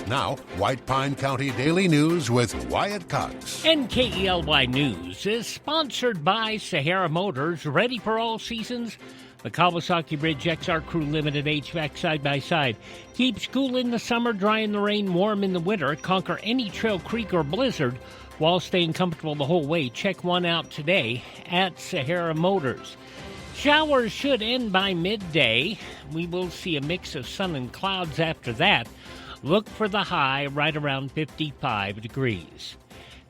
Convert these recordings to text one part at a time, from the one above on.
Now, White Pine County Daily News with Wyatt Cox. And KELY News is sponsored by Sahara Motors. Ready for all seasons? The Kawasaki Bridge XR Crew Limited HVAC side-by-side. Keeps cool in the summer, dry in the rain, warm in the winter. Conquer any trail, creek, or blizzard while staying comfortable the whole way. Check one out today at Sahara Motors. Showers should end by midday. We will see a mix of sun and clouds after that. Look for the high right around 55 degrees.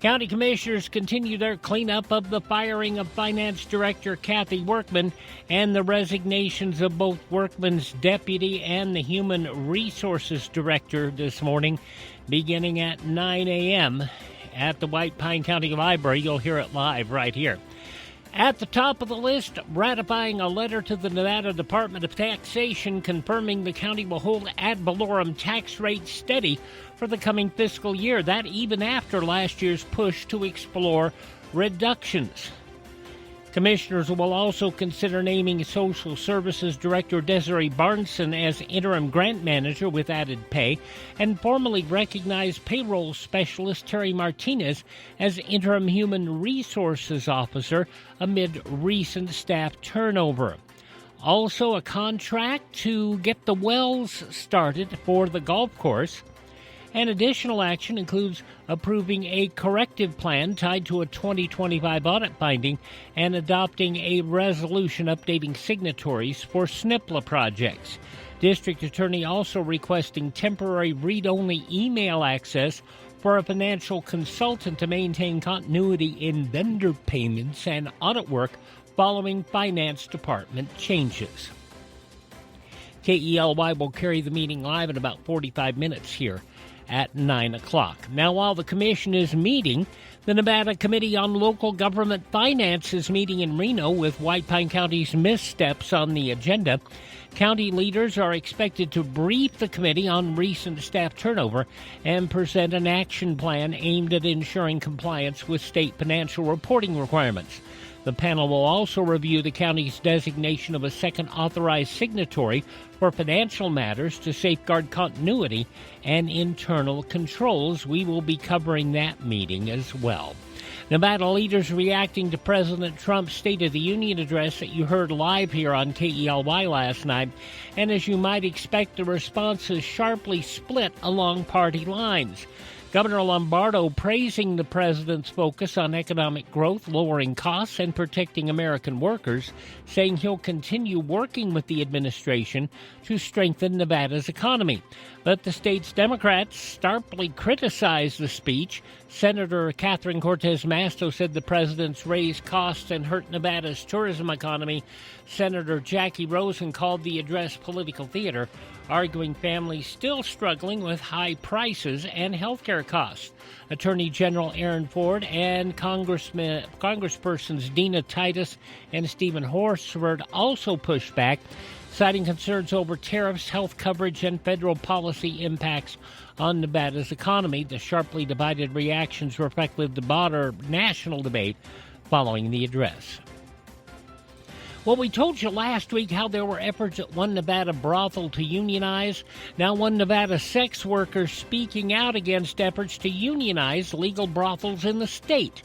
County commissioners continue their cleanup of the firing of Finance Director Kathy Workman and the resignations of both Workman's deputy and the Human Resources Director this morning, beginning at 9 a.m. at the White Pine County Library. You'll hear it live right here. At the top of the list, ratifying a letter to the Nevada Department of Taxation confirming the county will hold ad valorem tax rate steady for the coming fiscal year. That even after last year's push to explore reductions. Commissioners will also consider naming Social Services Director Desiree Barnson as interim grant manager with added pay and formally recognize payroll specialist Terry Martinez as interim human resources officer amid recent staff turnover. Also, a contract to get the wells started for the golf course. And additional action includes approving a corrective plan tied to a 2025 audit finding and adopting a resolution updating signatories for SNPLA projects. District Attorney also requesting temporary read-only email access for a financial consultant to maintain continuity in vendor payments and audit work following Finance Department changes. KELY will carry the meeting live in about 45 minutes here at 9 o'clock. Now, while the commission is meeting, the Nevada Committee on Local Government Finance is meeting in Reno with White Pine County's missteps on the agenda. County leaders are expected to brief the committee on recent staff turnover and present an action plan aimed at ensuring compliance with state financial reporting requirements. The panel will also review the county's designation of a second authorized signatory for financial matters to safeguard continuity and internal controls. We will be covering that meeting as well. Nevada leaders reacting to President Trump's State of the Union address that you heard live here on KELY last night. And as you might expect, the response is sharply split along party lines. Governor Lombardo praising the president's focus on economic growth, lowering costs, and protecting American workers, saying he'll continue working with the administration to strengthen Nevada's economy. But the state's Democrats sharply criticized the speech. Senator Catherine Cortez Masto said the president's raised costs and hurt Nevada's tourism economy. Senator Jackie Rosen called the address political theater, arguing families still struggling with high prices and health care costs. Attorney General Aaron Ford and Congresspersons Dina Titus and Stephen Horsford also pushed back, citing concerns over tariffs, health coverage, and federal policy impacts on Nevada's economy. The sharply divided reactions reflected the broader national debate following the address. Well, we told you last week how there were efforts at one Nevada brothel to unionize. Now one Nevada sex worker speaking out against efforts to unionize legal brothels in the state.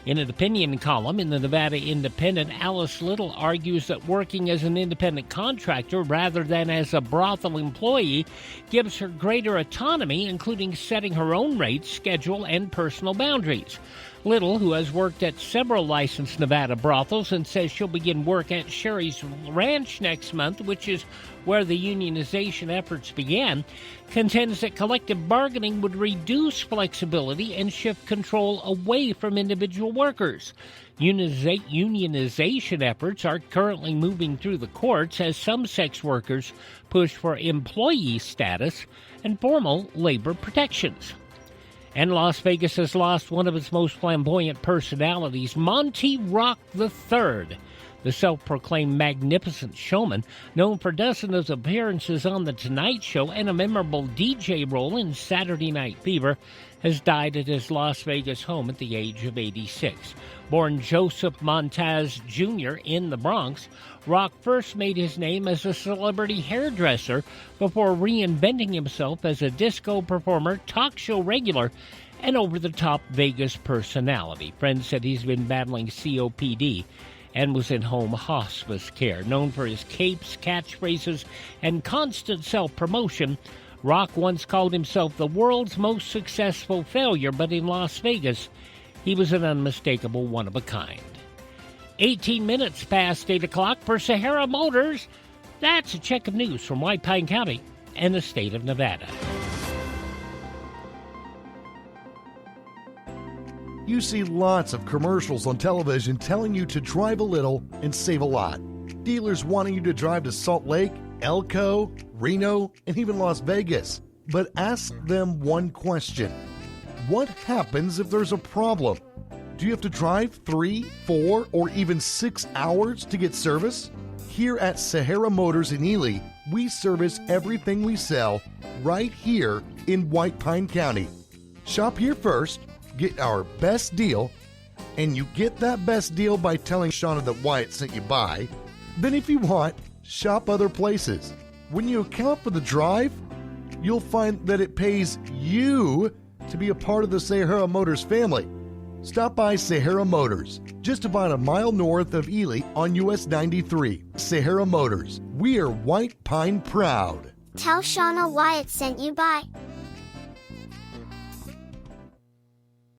In an opinion column in the Nevada Independent, Alice Little argues that working as an independent contractor rather than as a brothel employee gives her greater autonomy, including setting her own rates, schedule, and personal boundaries. Little, who has worked at several licensed Nevada brothels and says she'll begin work at Sherry's Ranch next month, which is where the unionization efforts began, contends that collective bargaining would reduce flexibility and shift control away from individual workers. Unionization efforts are currently moving through the courts as some sex workers push for employee status and formal labor protections. And Las Vegas has lost one of its most flamboyant personalities, Monty Rock III. The self-proclaimed magnificent showman, known for dozens of appearances on The Tonight Show and a memorable DJ role in Saturday Night Fever, has died at his Las Vegas home at the age of 86. Born Joseph Montaz Jr. in the Bronx, Rock first made his name as a celebrity hairdresser before reinventing himself as a disco performer, talk show regular, and over-the-top Vegas personality. Friends said he's been battling COPD and was in home hospice care. Known for his capes, catchphrases, and constant self-promotion, Rock once called himself the world's most successful failure, but in Las Vegas, he was an unmistakable one-of-a-kind. 18 minutes past 8 o'clock for Sahara Motors. That's a check of news from White Pine County and the state of Nevada. You see lots of commercials on television telling you to drive a little and save a lot. Dealers wanting you to drive to Salt Lake, Elko, Reno, and even Las Vegas. But ask them one question. What happens if there's a problem? Do you have to drive 3, 4, or even 6 hours to get service? Here at Sahara Motors in Ely, we service everything we sell right here in White Pine County. Shop here first, get our best deal, and you get that best deal by telling Shauna that Wyatt sent you by. Then if you want, shop other places. When you account for the drive, you'll find that it pays you to be a part of the Sahara Motors family. Stop by Sahara Motors, just about a mile north of Ely on US 93. Sahara Motors, we are White Pine proud. Tell Shauna Wyatt sent you by.